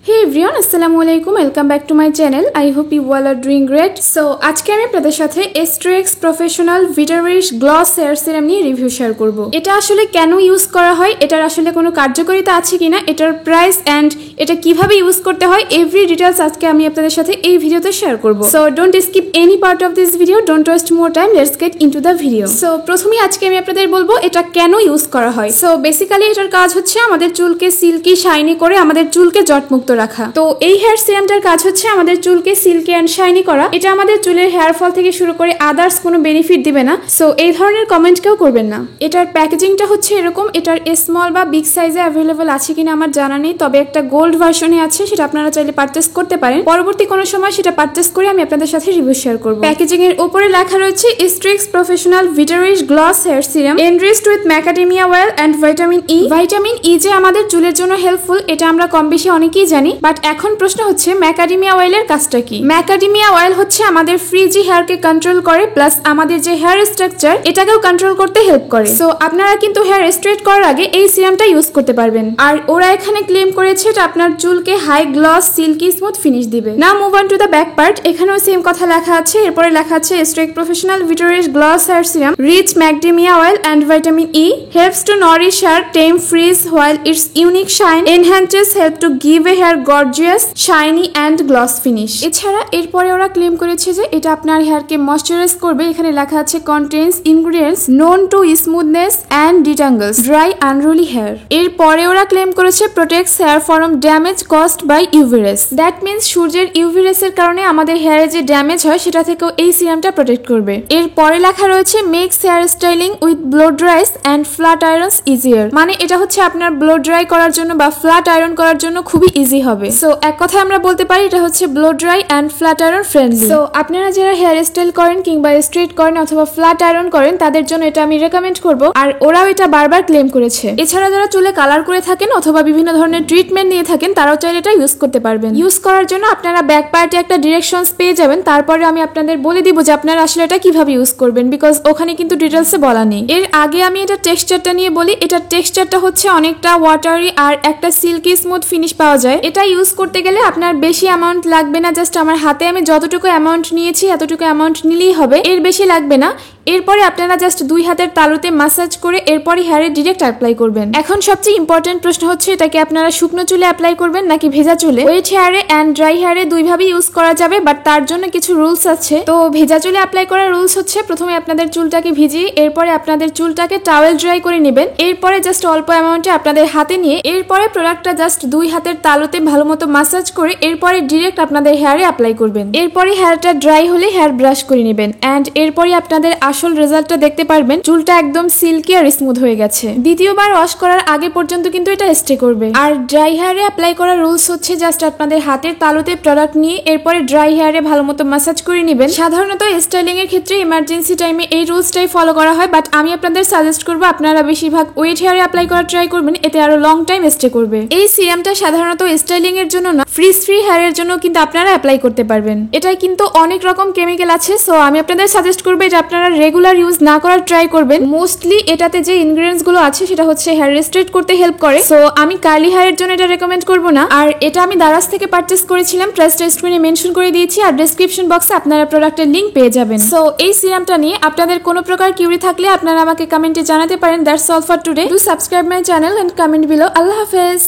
Hey everyone, Assalamualaikum. Welcome back to my channel. I hope you all are doing great. So আজকে আমি আপনাদের সাথে Estrex Professional Vitarish Gloss Hair Serum নিয়ে review share করব। এটা আসলে কেন ইউজ করা হয়, এটার আসলে কোনো কার্যকারিতা আছে কিনা, এটার প্রাইস এন্ড এটা কিভাবে ইউজ করতে হয়, এভরি ডিটেইলস আজকে আমি আপনাদের সাথে এই ভিডিওতে শেয়ার করব। So don't skip any part of this video. Don't waste more time. Let's get into the video. So প্রথমেই আজকে আমি আপনাদের বলবো এটা কেন ইউজ করা হয়। So বেসিক্যালি এটার কাজ হচ্ছে আমাদের চুলকে সিল্কি শাইনি করে আমাদের চুলকে জটমুক্ত রাখা। তো এই হেয়ার সিরামটার কাজ হচ্ছে আমাদের চুলকে সিল্কি এন্ড শাইনি করা। এটা আমাদের চুলের হেয়ার ফল থেকে শুরু করে আদার্স কোনো বেনিফিট দিবে না। সো এই ধরনের কমেন্ট কেউ করবেন না। এটার প্যাকেজিংটা হচ্ছে এরকম। এটার স্মল বা বিগ সাইজে অ্যাভেলেবল আছে কিনা আমার জানা নেই, তবে একটা গোল্ড ভার্সনে আছে, সেটা আপনারা চাইলে পারচেজ করতে পারেন। পরবর্তী কোনো সময় সেটা পারচেজ করে আমি আপনাদের সাথে রিভিউ শেয়ার করব। প্যাকেজিং এর উপরে লেখা রয়েছে Estrex Professional Vitarish Gloss Hair Serum enriched with macadamia oil and vitamin E। Vitamin E যে আমাদের চুলের জন্য হেল্পফুল এটা আমরা কম বেশি অনেকেই জানি, বাট এখন প্রশ্ন হচ্ছে ম্যাকাডেমিয়া অয়েলের কাজটা কি। ম্যাকাডেমিয়া অয়েল হচ্ছে আমাদের ফ্রিজি হেয়ারকে কন্ট্রোল করে, প্লাস আমাদের যে হেয়ার স্ট্রাকচার এটাকেও কন্ট্রোল করতে হেল্প করে। সো আপনারা কিন্তু হেয়ার স্ট্রেট করার আগে এই সিরামটা ইউজ করতে পারবেন। আর ওরা এখানে ক্লেম করেছে এটা আপনার চুলকে high gloss silky smooth finish দিবে। Now move on to the back part. এখানেও সেম কথা লেখা আছে। এরপরে লেখা আছে Estrex Professional Vitarish Gloss Hair Serum rich macadamia oil and vitamin E helps to nourish hair, tame frizz while its unique shine enhances help to give a hair gorgeous, shiny and gloss finish। এছাড়া এরপরে ওরা claim করেছে যে এটা আপনার হেয়ারকে moisturise করবে। এখানে লেখা আছে contains ingredients known to smoothness and detangles dry unruly hair। এরপরে ওরা ক্লেম করেছে protects hair from damage caused by UV rays। That means সূর্যের UV rays এর কারণে আমাদের হেয়ারে যে ড্যামেজ হয় সেটা থেকেও এই সিরামটা প্রোটেক্ট করবে। এরপরে লেখা রয়েছে makes hair styling with blow dries and flat irons easier। মানে এটা হচ্ছে আপনার ব্লো ড্রাই করার জন্য বা ফ্ল্যাট আয়রন করার জন্য খুবই ইজি হবে। সো এক কথায় আমরা বলতে পারি এটা হচ্ছে blow dry and flat iron friendly. So আপনারা যারা হেয়ার স্টাইল করেন কিংবা স্ট্রেট করেন অথবা ফ্ল্যাট আয়রন করেন তাদের জন্য এটা আমি রেকমেন্ড করব। আর ওরাও এটা বারবার ক্লেম করেছে। এছাড়া যারা চুলে কালার করে থাকেন অথবা বিভিন্ন ধরনের ট্রিটমেন্ট নিয়ে থাকেন তারাও চাইলে এটা ইউজ করতে পারবেন। ইউজ করার জন্য আপনারা ব্যাক পার্টে একটা ডিরেকশনস পেয়ে যাবেন। তারপরে আমি আপনাদের বলে দিব যে আপনারা আসলে এটা কিভাবে ইউজ করবেন, বিকজ ওখানে কিন্তু ডিটেলসে বলা নেই। এর আগে আমি এটা টেক্সচারটা নিয়ে বলি। এটার টেক্সচারটা হচ্ছে অনেকটা ওয়াটারি আর একটা সিল্কি স্মুথ ফিনিশ পাওয়া যায়। এটা ইউজ করতে গেলে আপনার বেশি অ্যামাউন্ট লাগবে না। জাস্ট আমার হাতে আমি যতটুকু অ্যামাউন্ট নিয়েছি এতটুকু অ্যামাউন্ট নিলেই হবে, এর বেশি লাগবে না। এরপরে আপনারা জাস্ট দুই হাতের তালুতে মাসাজ করে এরপরে হেয়ারে ডিরেক্ট অ্যাপ্লাই করবেন। এখন সবচেয়ে ইম্পর্টেন্ট প্রশ্ন হচ্ছে এটাকে আপনারা শুকনো চুলে অ্যাপ্লাই করবেন নাকি ভেজা চুলে। ওয়েট হেয়ারে এন্ড ড্রাই হেয়ারে দুইভাবে ইউজ করা যাবে, বাট তার জন্য কিছু রুলস আছে। তো ভেজা চুলে অ্যাপ্লাই করার রুলস হচ্ছে প্রথমে আপনাদের চুলটাকে ভিজিয়ে এরপরে আপনাদের চুলটাকে টাওয়েল ড্রাই করে নেবেন। এরপরে জাস্ট অল্প অ্যামাউন্টে আপনাদের হাতে নিয়ে এরপরে প্রোডাক্টটা জাস্ট দুই হাতের তালুতে ভালোমতো মাসাজ করে এরপরে ডিরেক্ট আপনাদের হেয়ারে অ্যাপ্লাই করবেন। এরপরে হেয়ারটা ড্রাই হলে হেয়ার ব্রাশ করে নেবেন এন্ড এরপরে আপনাদের আসল রেজাল্টটা দেখতে পারবেন। চুলটা একদম সিল্কি আর স্মুথ হয়ে গেছে। দ্বিতীয়বার ওয়াশ করার আগে পর্যন্ত কিন্তু এটা স্টে করবে। আর ড্রাই হেয়ারে অ্যাপ্লাই করার রুলস হচ্ছে জাস্ট আপনাদের হাতের তালুতে প্রোডাক্ট নিয়ে এরপরে ড্রাই হেয়ারে ভালোমতো মাসাজ করে নেবেন। সাধারণত স্টাইলিং এর ক্ষেত্রে ইমার্জেন্সি টাইমে এই রুলসটাই ফলো করা হয়, বাট আমি আপনাদের সাজেস্ট করব আপনারা বেশিরভাগ ওয়েট হেয়ারে অ্যাপ্লাই করার ট্রাই করবেন, এতে আরো লং টাইম স্টে করবে। এই সিরামটা সাধারণত স্টাইলিং এর জন্য না, ফ্রিজ ফ্রি হেয়ারের জন্য কিন্তু আপনারা অ্যাপ্লাই করতে পারবেন। এটাই কিন্তু অনেক রকম কেমিক্যাল আছে। সো আমি আপনাদের সাজেস্ট করব যে আপনারা রেগুলার ইউজ না করার ট্রাই করবেন। মোস্টলি এটাতে যে ইনগ্রেডিয়েন্টস গুলো আছে সেটা হচ্ছে হেয়ার স্ট্রেট করতে হেল্প করে। সো আমি কার্লি হেয়ারের জন্য এটা রেকমেন্ড করব না। আর এটা আমি দারাজ থেকে পারচেজ করেছিলাম, প্রাইসটা স্ক্রিনে মেনশন করে দিয়েছি আর ডেসক্রিপশন বক্সে আপনারা প্রোডাক্টের লিংক পেয়ে যাবেন। সো এই সিরামটা নিয়ে আপনাদের কোনো প্রকার কিউরি থাকলে আপনারা আমাকে কমেন্টে জানাতে পারেন। That's all for today. Do subscribe my channel and comment below. আল্লাহ হাফেজ।